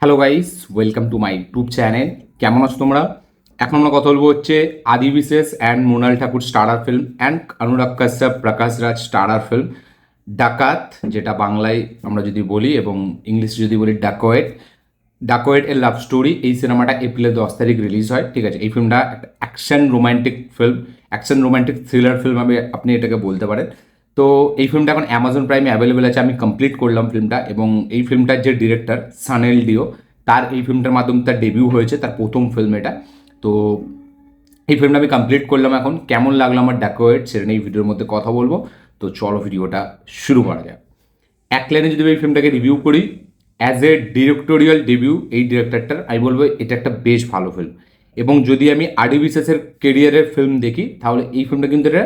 Hello guys, welcome to my YouTube channel. কেমন আছো তোমরা? এখন আমরা কথা বলবো হচ্ছে Adivi Sesh and Mrunal Thakur starrer film and Anurag Kashyap Prakash Raj starrer film ডাকাত, যেটা বাংলায় আমরা যদি বলি এবং ইংলিশে যদি বলি ডাকোয়েট। ডাকোয়েট এর লাভ স্টোরি। এই সিনেমাটা এপ্রিলের 10 তারিখ রিলিজ হয়। ঠিক আছে, এই ফিল্মটা একটা action romantic film, action romantic thriller film আপনি এটাকে বলতে পারেন। তো এই ফিল্মটা এখন অ্যামাজন প্রাইমে অ্যাভেলেবেল আছে। আমি কমপ্লিট করলাম ফিল্মটা এবং এই ফিল্মটার যে ডিরেক্টর সানেল ডিও, তার এই ফিল্মটার মাধ্যমে তার ডেবিউ হয়েছে, তার প্রথম ফিল্ম এটা। তো এই ফিল্মটা আমি কমপ্লিট করলাম। এখন কেমন লাগলো আমার ডাকোয়েট সেটা নিয়ে এই ভিডিওর মধ্যে কথা বলবো। তো চলো ভিডিওটা শুরু করা যাক। এক লাইনে যদি এই ফিল্মটাকে রিভিউ করি, অ্যাজ এ ডিরেক্টোরিয়াল ডেবিউ এই ডিরেক্টরটার আমি বলবো এটা একটা বেশ ভালো ফিল্ম। এবং যদি আমি আরডি বিশ্বাসের কেরিয়ারের ফিল্ম দেখি তাহলে এই ফিল্মটা কিন্তু এটা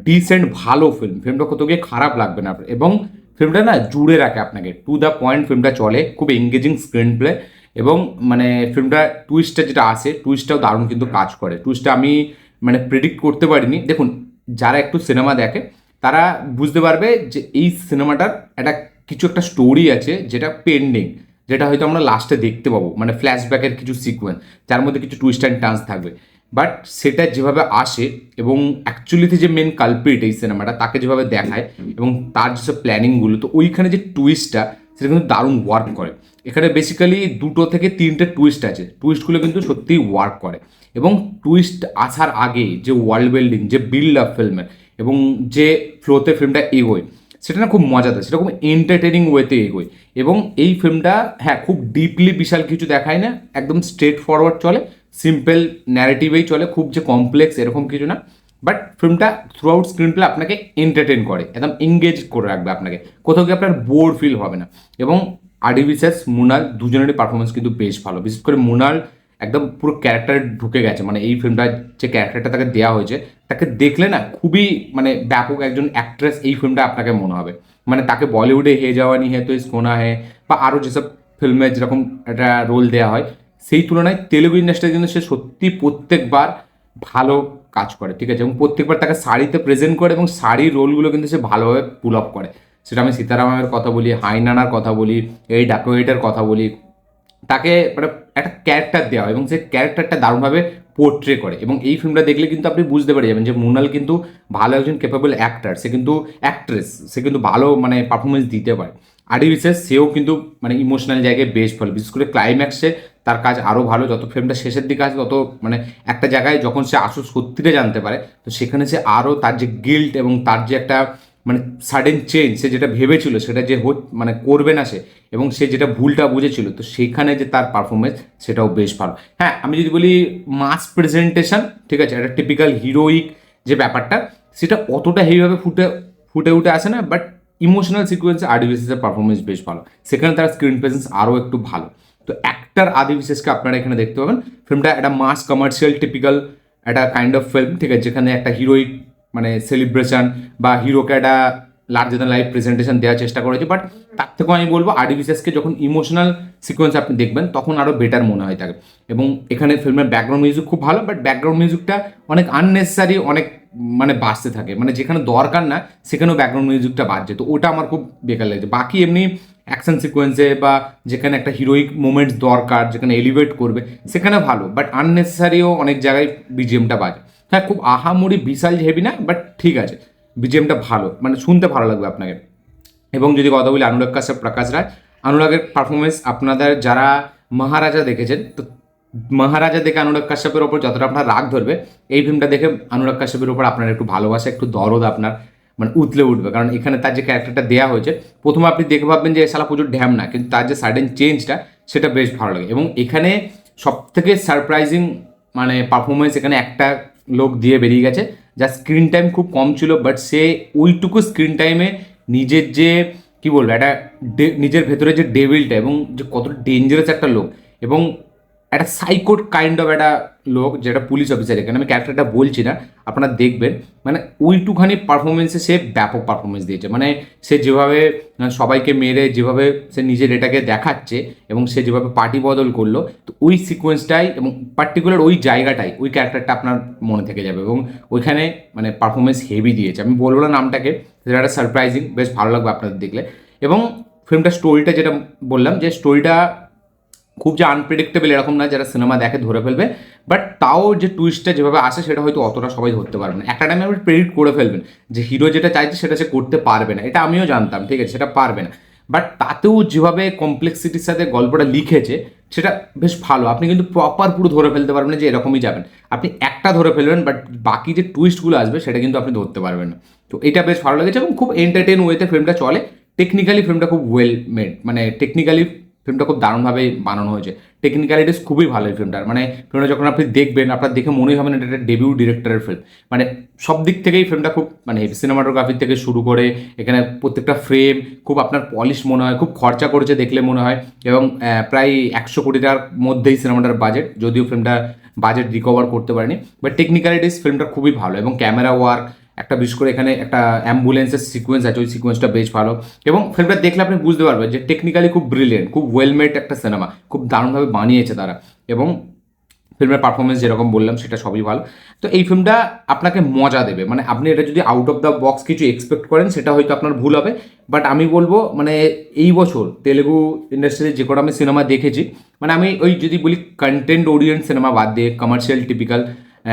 ডিসেন্ট ভালো ফিল্ম। ফিল্মটা কত গিয়ে খারাপ লাগবে না আপনার, এবং ফিল্মটা না জুড়ে রাখে আপনাকে, টু দ্য পয়েন্ট ফিল্মটা চলে, খুব এঙ্গেজিং স্ক্রিন প্লে। এবং মানে ফিল্মটা টুইস্টটা যেটা আসে, টুইস্টটাও দারুণ কিন্তু কাজ করে। টুইস্টটা আমি মানে প্রেডিক্ট করতে পারিনি। দেখুন, যারা একটু সিনেমা দেখে তারা বুঝতে পারবে যে এই সিনেমাটার একটা কিছু একটা স্টোরি আছে যেটা পেন্ডিং, যেটা হয়তো আমরা লাস্টে দেখতে পাবো, মানে ফ্ল্যাশব্যাকের কিছু সিকোয়েন্স যার মধ্যে কিছু টুইস্ট অ্যান্ড টার্নস থাকবে। বাট সেটা যেভাবে আসে এবং অ্যাকচুয়ালিতে যে মেন কালপ্রিট এই সিনেমাটা তাকে যেভাবে দেখায় এবং তার যেসব প্ল্যানিংগুলো, তো ওইখানে যে টুইস্টটা সেটা কিন্তু দারুণ ওয়ার্ক করে। এখানে বেসিক্যালি 2 থেকে 3টে টুইস্ট আছে, টুইস্টগুলো কিন্তু সত্যিই ওয়ার্ক করে। এবং টুইস্ট আসার আগে যে ওয়ার্ল্ড বিল্ডিং, যে বিল্ড আপ ফিল্মের এবং যে ফ্লোতে ফিল্মটা এগোয় সেটা না খুব মজাদার, সেটা খুব এন্টারটেনিং ওয়েতে এগোয়। এবং এই ফিল্মটা হ্যাঁ খুব ডিপলি বিশাল কিছু দেখায় না, একদম স্ট্রেট ফরওয়ার্ড চলে, সিম্পল ন্যারেটিভেই চলে, খুব যে কমপ্লেক্স এরকম কিছু না। বাট ফিল্মটা থ্রু আউট স্ক্রিন প্লে আপনাকে এন্টারটেন করে, একদম এঙ্গেজ করে রাখবে আপনাকে, কোথাও গিয়ে আপনার বোর ফিল হবে না। এবং আরডি বিশ্বাস মৃণাল দুজনেরই পারফরমেন্স কিন্তু বেশ ভালো। বিশেষ করে মৃণাল একদম পুরো ক্যারেক্টারে ঢুকে গেছে, মানে এই ফিল্মটা যে ক্যারেক্টারটা তাকে দেওয়া হয়েছে তাকে দেখলে না খুবই মানে ব্যাপক একজন অ্যাক্ট্রেস এই ফিল্মটা আপনাকে মনে হবে। মানে তাকে বলিউডে হে জওয়ানি হে তো ইসকোনা হে বা আরও যেসব ফিল্মে যেরকম একটা রোল দেওয়া হয়, সেই তুলনায় তেলুগু ইন্ডাস্ট্রির জন্য সে সত্যি প্রত্যেকবার ভালো কাজ করে। ঠিক আছে, এবং প্রত্যেকবার তাকে শাড়িতে প্রেজেন্ট করে এবং শাড়ির রোলগুলো কিন্তু সে ভালোভাবে পুল আপ করে। সেটা আমি সীতারামের কথা বলি, হাইনানার কথা বলি, এই ডাকোয়েটের কথা বলি, তাকে মানে একটা ক্যারেক্টার দেওয়া হয় এবং সেই ক্যারেক্টারটা দারুণভাবে পোর্ট্রে করে। এবং এই ফিল্মটা দেখলে কিন্তু আপনি বুঝতে পেরে যাবেন যে মৃণাল কিন্তু ভালো একজন ক্যাপেবল অ্যাক্টার, সে কিন্তু অ্যাক্ট্রেস, সে কিন্তু ভালো মানে পারফরমেন্স দিতে পারে। আরডি বিশ্বাস সেও কিন্তু মানে ইমোশনাল জায়গায় বেশ ভালো, বিশেষ করে ক্লাইম্যাক্সে তার কাজ আরও ভালো। যত ফিল্মটা শেষের দিকে আসে তত মানে একটা জায়গায় যখন সে আসল সত্যিটা জানতে পারে, তো সেখানে সে আরও তার যে গিল্ট এবং তার যে একটা মানে সাডেন চেঞ্জ, সে যেটা ভেবেছিল সেটা যে মানে করবে না সে, এবং সে যেটা ভুলটা বুঝেছিল, তো সেখানে যে তার পারফরমেন্স সেটাও বেশ ভালো। হ্যাঁ, আমি যদি বলি মাস প্রেজেন্টেশন, ঠিক আছে, একটা টিপিক্যাল হিরোইক যে ব্যাপারটা সেটা অতটা হেভিভাবে ফুটে ফুটে উঠে আসে না। বাট ইমোশনাল সিকোয়েন্সে আদি বিশেষের পারফরমেন্স বেশ ভালো, সেখানে তার স্ক্রিন প্রেজেন্স আরও একটু ভালো। তো অ্যাক্টার আদি বিশেষকে আপনারা এখানে দেখতে পাবেন। ফিল্মটা একটা মাস কমার্শিয়াল টিপিক্যাল একটা কাইন্ড অফ ফিল্ম, ঠিক আছে, যেখানে একটা হিরোইক মানে সেলিব্রেশন বা হিরোকে একটা লার্জার দ্যান লাইফ প্রেজেন্টেশন দেওয়ার চেষ্টা করেছে। বাট তার থেকেও আমি বলবো আরডি বিশ্বাসকে যখন ইমোশনাল সিকোয়েন্স আপনি দেখবেন তখন আরও বেটার মনে হয় থাকে। এবং এখানে ফিল্মের ব্যাকগ্রাউন্ড মিউজিক খুব ভালো, বাট ব্যাকগ্রাউন্ড মিউজিকটা অনেক আননেসেসারি, অনেক মানে বাজতে থাকে, মানে যেখানে দরকার না সেখানেও ব্যাকগ্রাউন্ড মিউজিকটা বাজছে, তো ওটা আমার খুব বেকার লেগেছে। বাকি এমনি অ্যাকশন সিকোয়েন্সে বা যেখানে একটা হিরোইক মোমেন্টস দরকার, যেখানে এলিভেট করবে সেখানে ভালো, বাট আননেসেসারিও অনেক জায়গায় বিজিএমটা বাজে। হ্যাঁ, খুব আহামরি বিশাল হেভি না, বাট ঠিক আছে, বিজিএমটা ভালো, মানে শুনতে ভালো লাগবে আপনাকে। এবং যদি কথা বলি অনুরাগ কাশ্যপ প্রকাশ রাজ, অনুরাগের পারফরমেন্স আপনাদের যারা মহারাজা দেখেছেন, তো মহারাজা দেখে অনুরাগ কাশ্যপের ওপর যতটা আপনার রাগ ধরবে, এই ফিল্মটা দেখে অনুরাগ কাশ্যপের ওপর আপনার একটু ভালোবাসা, একটু দরদ আপনার মানে উতলে উঠবে। কারণ এখানে তার যে ক্যারেক্টারটা দেওয়া হয়েছে, প্রথমে আপনি দেখে ভাববেন যে শালা প্রচুর ঢ্যাম না, কিন্তু তার যে সাডেন চেঞ্জটা সেটা বেশ ভালো লাগে। এবং এখানে সব থেকে সারপ্রাইজিং মানে পারফরমেন্স এখানে একটা লোক দিয়ে বেরিয়ে গেছে, যার স্ক্রিন টাইম খুব কম ছিল, বাট সে ওইটুকু স্ক্রিন টাইমে নিজের যে কী বলবো একটা নিজের ভেতরে যে ডেভিলটা এবং যে কত ডেঞ্জারাস একটা লোক, এবং একটা সাইকোড কাইন্ড অফ একটা লোক, যেটা পুলিশ অফিসার, এখানে আমি ক্যারেক্টারটা বলছি না, আপনারা দেখবেন, মানে ওইটুখানি পারফরমেন্সে সে ব্যাপক পারফরমেন্স দিয়েছে। মানে সে যেভাবে সবাইকে মেরে যেভাবে সে নিজের এটাকে দেখাচ্ছে এবং সে যেভাবে পার্টি বদল করলো, তো ওই সিকোয়েন্সটাই এবং পার্টিকুলার ওই জায়গাটাই ওই ক্যারেক্টারটা আপনার মনে থেকে যাবে। এবং ওইখানে মানে পারফরমেন্স হেভি দিয়েছে, আমি বলবো না নামটাকে, সেটা একটা সারপ্রাইজিং, বেশ ভালো লাগবে আপনাদের দেখলে। এবং ফিল্মটা স্টোরিটা যেটা বললাম, যে স্টোরিটা খুব যে আনপ্রেডিক্টেবল এরকম না, যারা সিনেমা দেখে ধরে ফেলবে, বাট তাও যে টুইস্টটা যেভাবে আসে সেটা হয়তো অতটা সবাই ধরতে পারবে না। একটা টাইমে আপনি প্রেডিক্ট করে ফেলবেন যে হিরো যেটা চাইছে সেটা সে করতে পারবে না, এটা আমিও জানতাম, ঠিক আছে, সেটা পারবে না, বাট তাতেও যেভাবে কমপ্লেক্সিটির সাথে গল্পটা লিখেছে সেটা বেশ ভালো। আপনি কিন্তু প্রপার পুরো ধরে ফেলতে পারবেন না যে এরকমই যাবেন, আপনি একটা ধরে ফেলবেন, বাট বাকি যে টুইস্টগুলো আসবে সেটা কিন্তু আপনি ধরতে পারবেন না। তো এটা বেশ ভালো লেগেছে এবং খুব এন্টারটেন ওয়েতে ফিল্মটা চলে। টেকনিক্যালি ফিল্মটা খুব ওয়েল মেড, মানে টেকনিক্যালি ফিল্মটা খুব দারুণভাবে বানানো হয়েছে। টেকনিক্যালিটিস খুবই ভালো এই ফিল্মটার, মানে ফিল্মটা যখন আপনি দেখবেন আপনার দেখে মনেই হবে না এটা একটা ডেবিউ ডিরেক্টরের ফিল্ম। মানে সব দিক থেকেই ফিল্মটা খুব, মানে সিনেমাটোগ্রাফি থেকে শুরু করে এখানে প্রত্যেকটা ফ্রেম খুব আপনার পলিশ মনে হয়, খুব খরচা করেছে দেখলে মনে হয়। এবং প্রায় 100 কোটি টাকার মধ্যেই সিনেমাটার বাজেট, যদিও ফিল্মটা বাজেট রিকভার করতে পারেনি, বাট টেকনিক্যালিটিস ফিল্মটা খুবই ভালো। এবং ক্যামেরা ওয়ার্ক, একটা বিশেষ করে এখানে একটা অ্যাম্বুলেন্সের সিকোয়েন্স আছে, ওই সিকোয়েন্সটা বেশ ভালো। এবং ফিল্মটা দেখলে আপনি বুঝতে পারবেন যে টেকনিক্যালি খুব ব্রিলিয়েন্ট, খুব ওয়েলমেড একটা সিনেমা, খুব দারুণভাবে বানিয়েছে তারা। এবং ফিল্মের পারফরমেন্স যেরকম বললাম সেটা সবই ভালো। তো এই ফিল্মটা আপনাকে মজা দেবে, মানে আপনি এটা যদি আউট অফ দ্য বক্স কিছু এক্সপেক্ট করেন সেটা হয়তো আপনার ভুল হবে। বাট আমি বলবো মানে এই বছর তেলেগু ইন্ডাস্ট্রিতে যে কটা আমি সিনেমা দেখেছি, মানে আমি ওই যদি বলি কন্টেন্ট ওরিয়েন্ট সিনেমা বাদ দিয়ে কমার্শিয়াল টিপিক্যাল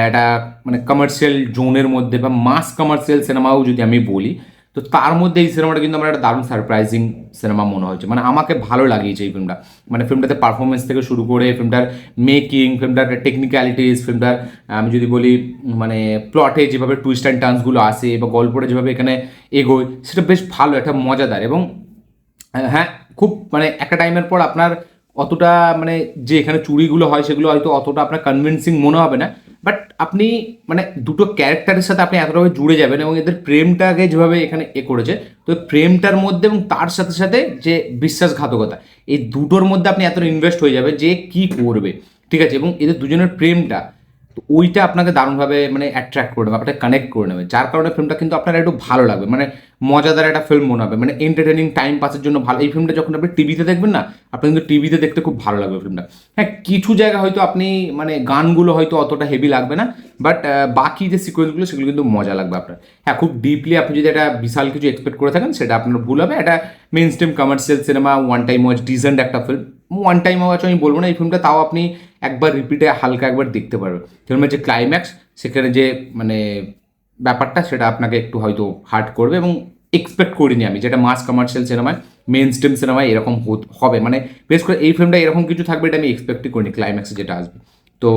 একটা মানে কমার্শিয়াল জোনের মধ্যে বা মাস কমার্শিয়াল সিনেমাও যদি আমি বলি, তো তার মধ্যে এই সিনেমাটা কিন্তু আমার একটা দারুণ সারপ্রাইজিং সিনেমা মনে হয়েছে। মানে আমাকে ভালো লাগিয়েছে এই ফিল্মটা, মানে ফিল্মটাতে পারফরমেন্স থেকে শুরু করে ফিল্মটার মেকিং, ফিল্মটার টেকনিক্যালিটিস, ফিল্মটার আমি যদি বলি মানে প্লটে যেভাবে টুইস্ট অ্যান্ড টার্নসগুলো আসে বা গল্পটা যেভাবে এখানে এগোয় সেটা বেশ ভালো, একটা মজাদার। এবং হ্যাঁ, খুব মানে একটা টাইমের পর আপনার অতটা মানে যে এখানে চুরিগুলো হয় সেগুলো হয়তো অতটা আপনার কনভিন্সিং মনে হবে না, বাট আপনি মানে দুটো ক্যারেক্টারের সাথে আপনি এতটাভাবে জুড়ে যাবেন এবং এদের প্রেমটাকে যেভাবে এখানে করেছে, তো প্রেমটার মধ্যে এবং তার সাথে সাথে যে বিশ্বাসঘাতকতা, এই দুটোর মধ্যে আপনি এতটা ইনভেস্ট হয়ে যাবে যে কি করবে, ঠিক আছে। এবং এদের দুজনের প্রেমটা, তো ওইটা আপনাকে দারুণভাবে মানে অ্যাট্রাক্ট করে নেবে, আপনাকে কানেক্ট করে নেবে, যার কারণে ফিল্মটা কিন্তু আপনার একটু ভালো লাগবে, মানে মজাদার একটা ফিল্ম মনে হবে, মানে এন্টারটেনিং টাইম পাসের জন্য ভালো। এই ফিল্মটা যখন আপনি টিভিতে দেখবেন না, আপনার কিন্তু টিভিতে দেখতে খুব ভালো লাগবে ফিল্মটা। হ্যাঁ, কিছু জায়গা হয়তো আপনি মানে গানগুলো হয়তো অতটা হেভি লাগবে না, বাট বাকি যে সিকোয়েন্সগুলো সেগুলো কিন্তু মজা লাগবে আপনার। হ্যাঁ, খুব ডিপলি আপনি যদি একটা বিশাল কিছু এক্সপেক্ট করে থাকেন সেটা আপনার ভুল হবে। এটা mainstream commercial cinema, one time watch decent একটা ফিল্ম। ওয়ান টাইম ওয়াচ আমি বলবো না এই ফিল্মটা, তাও আপনি একবার রিপিটে হালকা একবার দেখতে পারবেন। ফিল্মের যে ক্লাইম্যাক্স, সেখানে যে মানে ব্যাপারটা সেটা আপনাকে একটু হয়তো হার্ট করবে, এবং এক্সপেক্ট করিনি আমি যেটা মাস কমার্শিয়াল সিনেমায়, মেন স্ট্রিম সিনেমায় এরকম হবে, মানে বেশ করে এই ফিল্মটা এরকম কিছু থাকবে এটা আমি এক্সপেক্টই করিনি, ক্লাইম্যাক্সে যেটা আসবে। তো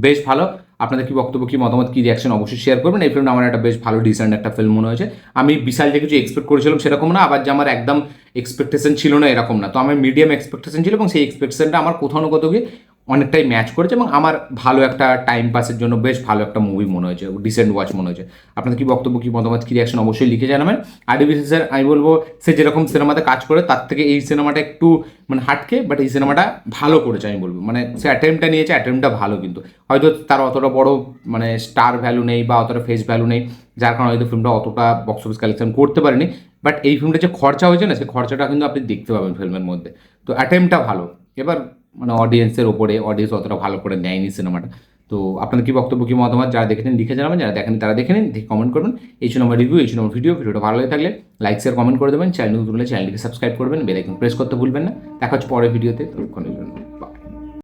বেশ ভালো। আপনাদের কি বক্তব্য, কি মতামত, কি রিয়াকশন অবশ্যই শেয়ার করবেন। এই ফিল্মটা আমার একটা বেশ ভালো ডিসেন্ট একটা ফিল্ম মনে হয়েছে। আমি বিশাল যে কিছু এক্সপেক্ট করেছিলাম সেরকম না, আবার যে আমার একদম এক্সপেকটেশন ছিল না এরকম না। তো আমার মিডিয়াম এক্সপেকটেশন ছিল এবং সেই এক্সপেকটেশনটা আমার কোথাও না কোথাও গিয়ে অনেকটাই ম্যাচ করেছে এবং আমার ভালো একটা টাইম পাসের জন্য বেশ ভালো একটা মুভি মনে হয়েছে, ডিসেন্ট ওয়াচ মনে হয়েছে। আপনাদের কি বক্তব্য, কি মতামত, কি রিয়াকশন অবশ্যই লিখে জানাবেন। আরডি বিশেষের আমি বলবো সে যেরকম সিনেমাতে কাজ করে তার থেকে এই সিনেমাটা একটু মানে হাটকে, বাট এই সিনেমাটা ভালো করেছে আমি বলবো। মানে সে অ্যাটেম্পটা নিয়েছে, অ্যাটেম্পটা ভালো, কিন্তু হয়তো তার অতটা বড় মানে স্টার ভ্যালু নেই বা অতটা ফেস ভ্যালু নেই, যার কারণে হয়তো ফিল্মটা অতটা বক্স অফিস কালেকশন করতে পারেনি। বাট এই ফিল্মটা যে খরচা হয়েছে না, সেই খরচাটা কিন্তু আপনি দেখতে পাবেন ফিল্মের মধ্যে। তো অ্যাটেম্পটা ভালো। এবার মানে অডিয়েন্সের ওপরে, অডিয়েন্স অতটা ভালো করে নেয়নি সিনেমাটা। তো আপনাদের কি বক্তব্য, কি মতামত, যারা দেখেছেন লিখে জানাবেন, যারা দেখেন তারা দেখে নিন, দেখে কমেন্ট করবেন। এই ছিল আমার রিভিউ, এই ছিল আমার ভিডিওটা ভালো লাগে থাকলে লাইক শেয়ার কমেন্ট করে দেবেন, চ্যানেল নতুন হলে চ্যানেলটিকে সাবস্ক্রাইব করবেন, বেল আইকন প্রেস করতে ভুলবেন না। দেখা হচ্ছে পরের ভিডিওতে, ততক্ষণের জন্য।